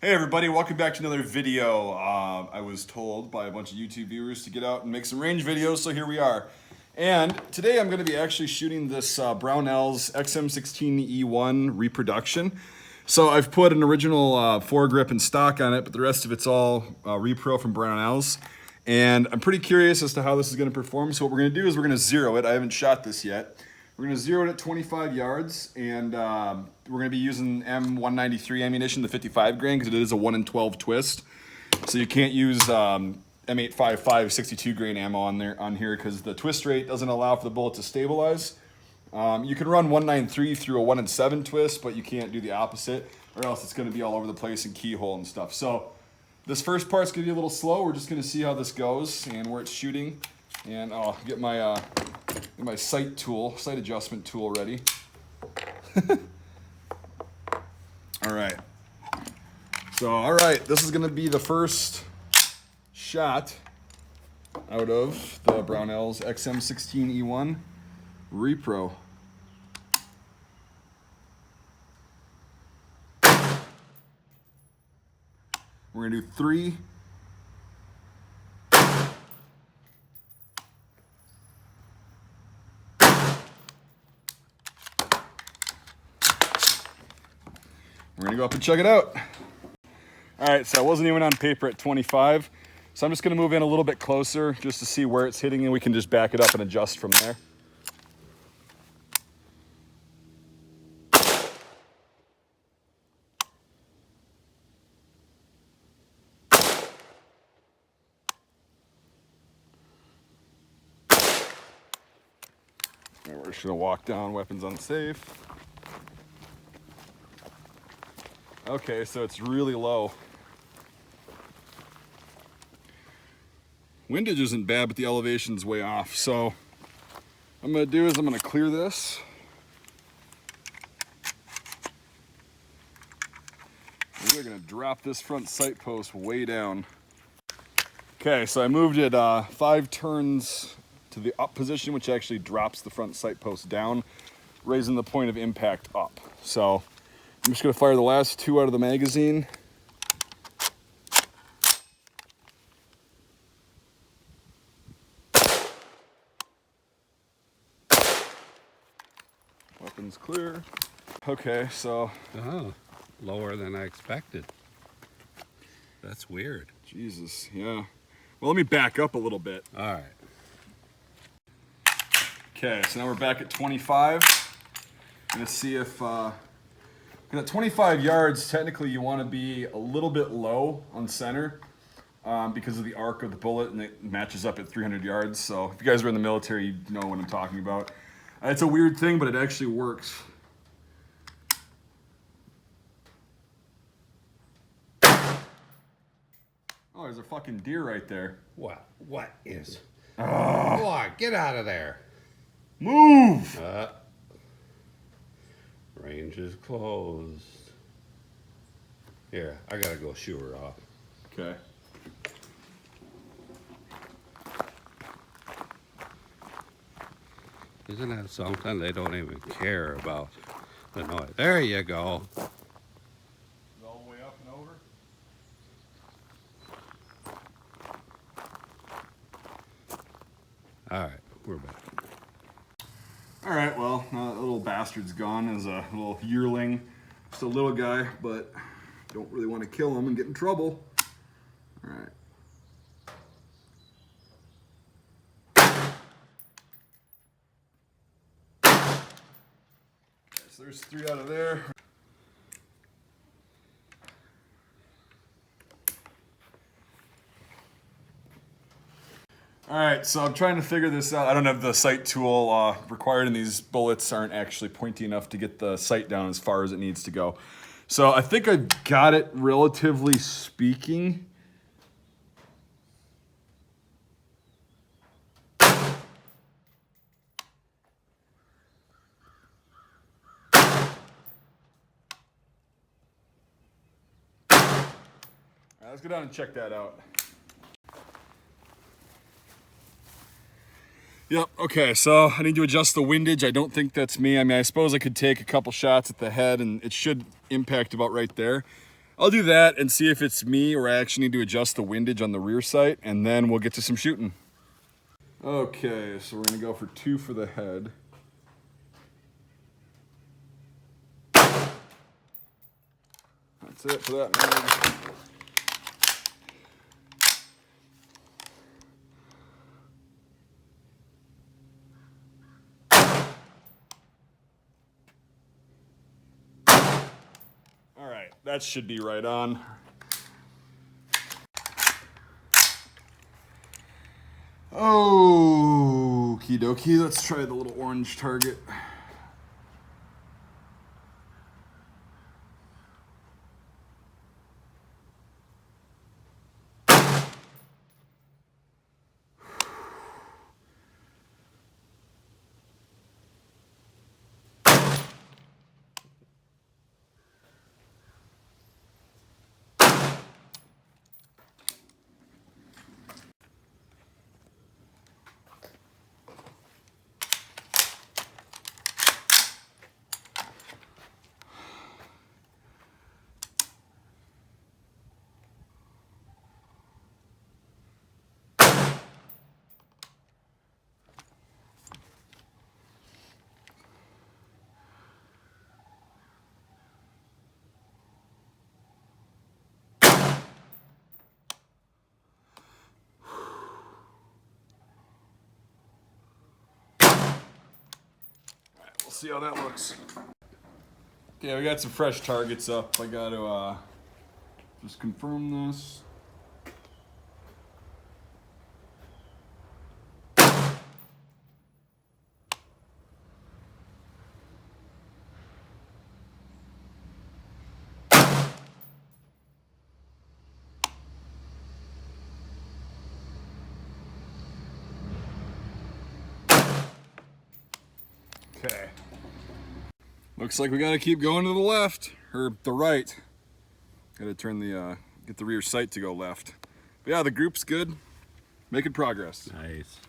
Hey everybody, welcome back to another video. I was told by a bunch of YouTube viewers to get out and make some range videos, so here we are. And today I'm going to be actually shooting this Brownell's XM16E1 reproduction. So I've put an original foregrip and stock on it, but the rest of it's all repro from Brownell's. And I'm pretty curious as to how this is going to perform. So what we're going to do is we're going to zero it. I haven't shot this yet. We're going to zero it at 25 yards, and we're going to be using M193 ammunition, the 55 grain, because it is a 1 in 12 twist. So you can't use M855 62 grain ammo on here because the twist rate doesn't allow for the bullet to stabilize. You can run 193 through a 1 in 7 twist, but you can't do the opposite, or else it's going to be all over the place and keyhole and stuff. So this first part's going to be a little slow. We're just going to see how this goes and where it's shooting. And I'll get my sight adjustment tool ready. All right. So, this is going to be the first shot out of the Brownell's XM16E1 Repro. We're going to do 3. We're gonna go up and check it out. All right, so I wasn't even on paper at 25, so I'm just gonna move in a little bit closer just to see where it's hitting, and we can just back it up and adjust from there. We're just gonna walk down, weapons unsafe. Okay, so it's really low. Windage isn't bad, but the elevation's way off. So what I'm gonna do is I'm gonna clear this. We're gonna drop this front sight post way down. Okay, so I moved it 5 turns to the up position, which actually drops the front sight post down, raising the point of impact up. So I'm just gonna fire the last 2 out of the magazine. Weapons clear. Okay, so. Oh, lower than I expected. That's weird. Jesus, yeah. Well, let me back up a little bit. All right. Okay, so now we're back at 25. Let's see if, at 25 yards, technically you want to be a little bit low on center because of the arc of the bullet, and it matches up at 300 yards. So if you guys are in the military, you know what I'm talking about. It's a weird thing, but it actually works. Oh, there's a fucking deer right there. What is? Come on, get out of there. Move! Range is closed. Here, I gotta go shoo her off. Okay. Isn't that something? They don't even care about the noise. There you go. All the way up and over. All right, we're back. All right, well, the little bastard's gone as a little yearling. Just a little guy, but don't really want to kill him and get in trouble. All right. Okay, so there's 3 out of there. All right, so I'm trying to figure this out. I don't have the sight tool required, and these bullets aren't actually pointy enough to get the sight down as far as it needs to go. So I think I've got it, relatively speaking. All right, let's go down and check that out. Yep, okay, so I need to adjust the windage. I don't think that's me. I mean, I suppose I could take a couple shots at the head and it should impact about right there. I'll do that and see if it's me or I actually need to adjust the windage on the rear sight, and then we'll get to some shooting. Okay, so we're gonna go for 2 for the head. That's it for that mag. All right, that should be right on. Okie dokie, let's try the little orange target. We'll see how that looks. Okay, we got some fresh targets up. I got to just confirm this. Okay. Looks like we gotta keep going to the left, or the right. Gotta turn the, get the rear sight to go left. But yeah, the group's good. Making progress. Nice.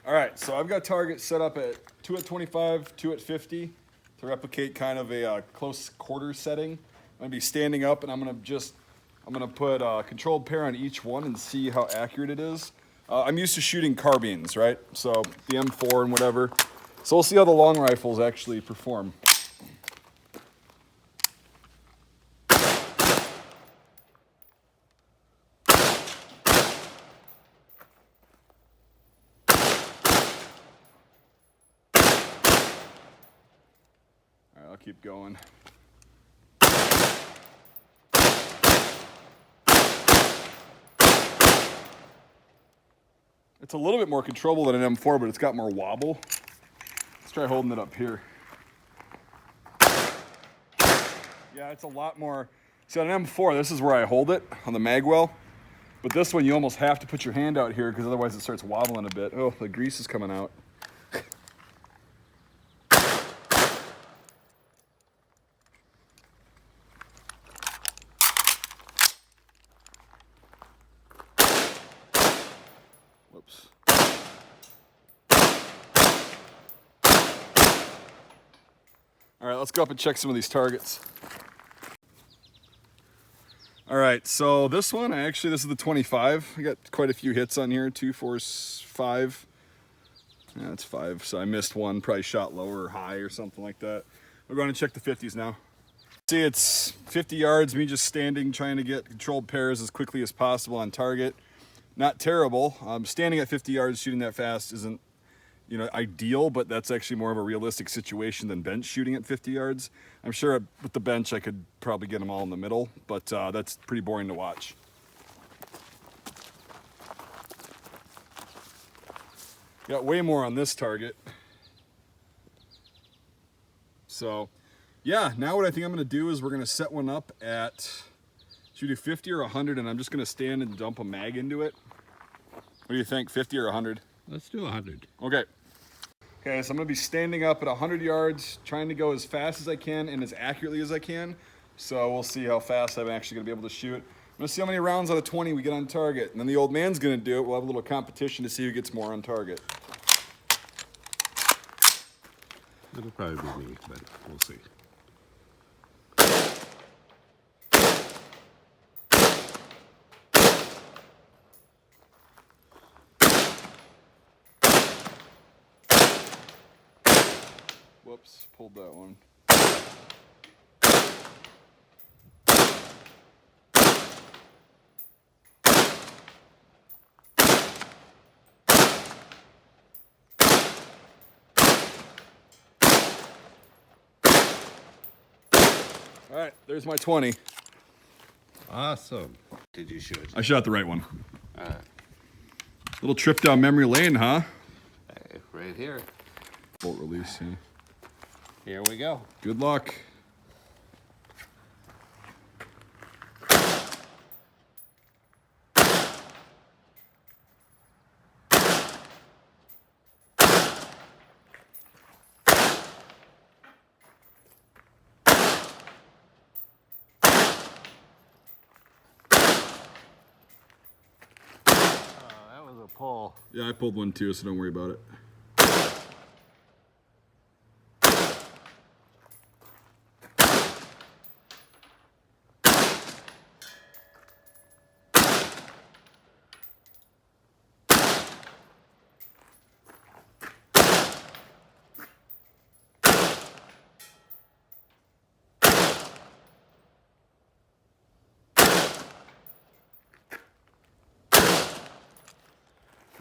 All right, so I've got targets set up at 2 at 25, 2 at 50 to replicate kind of a close quarter setting. I'm gonna be standing up and I'm gonna put a controlled pair on each one and see how accurate it is. I'm used to shooting carbines, right? So the M4 and whatever. So we'll see how the long rifles actually perform. All right, I'll keep going. It's a little bit more controllable than an M4, but it's got more wobble. Let's try holding it up here. Yeah, it's a lot more. See, on an M4, this is where I hold it, on the mag well. But this one, you almost have to put your hand out here because otherwise it starts wobbling a bit. Oh, the grease is coming out. Whoops. All right, let's go up and check some of these targets. All right, so this one, this is the 25. I got quite a few hits on here, 2, 4, 5. Yeah, that's 5, so I missed one, probably shot lower or high or something like that. We're going to check the 50s now. See, it's 50 yards, me just standing, trying to get controlled pairs as quickly as possible on target. Not terrible. Standing at 50 yards, shooting that fast isn't, ideal, but that's actually more of a realistic situation than bench shooting at 50 yards. I'm sure with the bench I could probably get them all in the middle, but that's pretty boring to watch. Got way more on this target. So, yeah, now what I think I'm gonna do is we're gonna set one up at, should we do 50 or 100, and I'm just gonna stand and dump a mag into it. What do you think, 50 or 100? Let's do 100. Okay. Okay, so I'm gonna be standing up at 100 yards, trying to go as fast as I can and as accurately as I can. So we'll see how fast I'm actually gonna be able to shoot. I'm gonna see how many rounds out of 20 we get on target. And then the old man's gonna do it. We'll have a little competition to see who gets more on target. It'll probably be me, but we'll see. Whoops, pulled that one. All right, there's my 20. Awesome. Did you shoot? I shot the right one. Little trip down memory lane, huh? Hey, right here. Bolt release, yeah. Here we go. Good luck. That was a pull. Yeah, I pulled one too, so don't worry about it.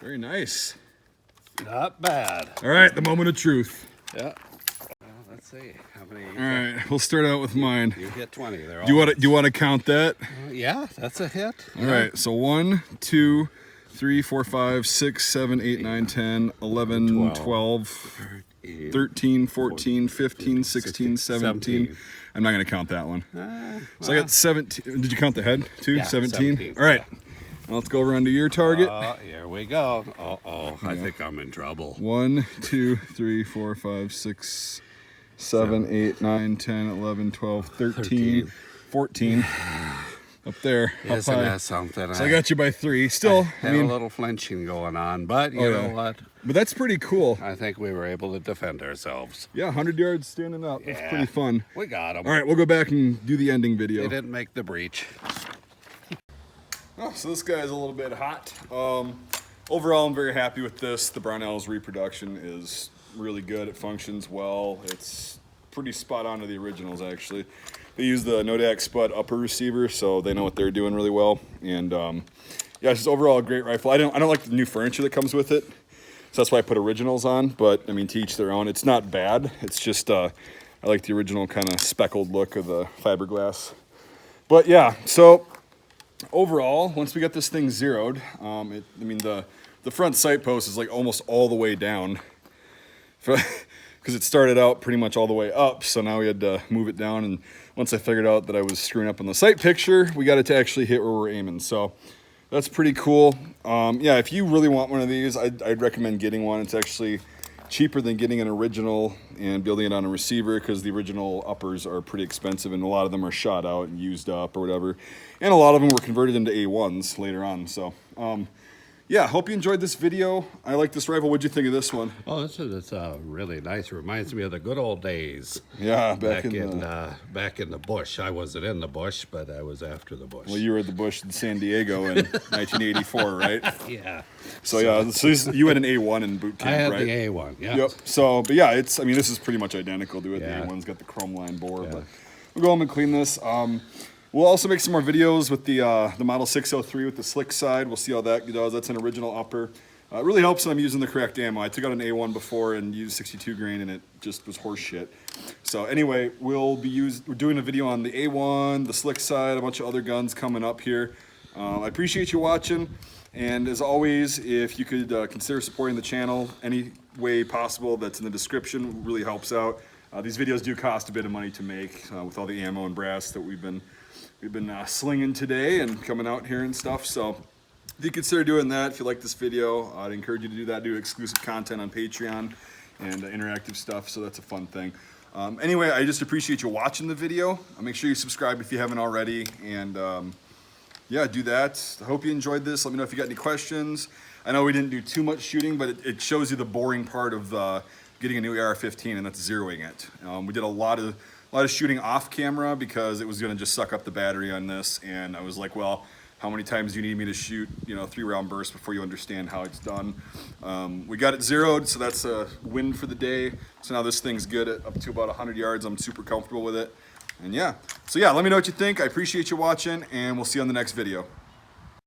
Very nice. Not bad. All right, the moment of truth. Yeah. Well, let's see how many. All right, we'll start out with mine. You get 20. They're Do you want to count that? Yeah, that's a hit. All right, so 1, 2, 3, 4, 5, 6, 7, 8, 9, 10, 11, 12, 13, 14, 15, 16, 17. I'm not going to count that one. So I got 17. Did you count the head too? Yeah, 17? All right. Let's go around to your target. Here we go. Uh-oh, I think I'm in trouble. 1, 2, 3, 4, 5, 6, 7, 8, 9, 10, 11, 12, 13, 14. Up there. Isn't that something? So I got you by 3. Still, I had a little flinching going on, but you know what? But that's pretty cool. I think we were able to defend ourselves. Yeah, 100 yards standing up. That's pretty fun. We got them. All right, we'll go back and do the ending video. They didn't make the breach. Oh, so this guy's a little bit hot. Overall, I'm very happy with this. The Brownell's reproduction is really good. It functions well. It's pretty spot on to the originals, actually. They use the Nodak Spud upper receiver, so they know what they're doing really well. And yeah, it's just overall a great rifle. I don't like the new furniture that comes with it, so that's why I put originals on. But I mean, to each their own. It's not bad. It's just I like the original kind of speckled look of the fiberglass. But yeah, so. Overall, once we got this thing zeroed, I mean the front sight post is like almost all the way down, because it started out pretty much all the way up. So now we had to move it down, and once I figured out that I was screwing up on the sight picture, we got it to actually hit where we're aiming. So that's pretty cool. Yeah, if you really want one of these, I'd recommend getting one. It's actually cheaper than getting an original and building it on a receiver, because the original uppers are pretty expensive and a lot of them are shot out and used up or whatever, and a lot of them were converted into A1s later on. So yeah, hope you enjoyed this video. I like this rifle. What'd you think of this one? Oh, it's really nice. It reminds me of the good old days. Yeah, back in the bush. I wasn't in the bush, but I was after the bush. Well, you were at the bush in San Diego in 1984, right? Yeah. So yeah, so you had an A1 in boot camp, I had right? the A1. Yeah. Yep. So, but yeah, I mean, this is pretty much identical to it. Yeah. The A1's got the chrome line bore, but we'll go home and clean this. We'll also make some more videos with the Model 603 with the slick side. We'll see how that does. That's an original upper. It really helps when I'm using the correct ammo. I took out an A1 before and used 62 grain, and it just was horse shit. So anyway, we're doing a video on the A1, the slick side, a bunch of other guns coming up here. I appreciate you watching, and as always, if you could consider supporting the channel any way possible, that's in the description. Really helps out. These videos do cost a bit of money to make with all the ammo and brass that we've been slinging today and coming out here and stuff. So if you consider doing that, if you like this video, I'd encourage you to do that. Do exclusive content on Patreon and interactive stuff, so that's a fun thing. Anyway, I just appreciate you watching the video. Make sure you subscribe if you haven't already, and yeah, do that. I hope you enjoyed this. Let me know if you got any questions. I know we didn't do too much shooting, but it shows you the boring part of getting a new AR-15, and that's zeroing it. We did a lot of shooting off camera because it was going to just suck up the battery on this, and I was like, well, how many times do you need me to shoot, 3-round bursts before you understand how it's done. We got it zeroed, so that's a win for the day. So now this thing's good at up to about 100 yards. I'm super comfortable with it. And yeah, so yeah, let me know what you think. I appreciate you watching, and we'll see you on the next video.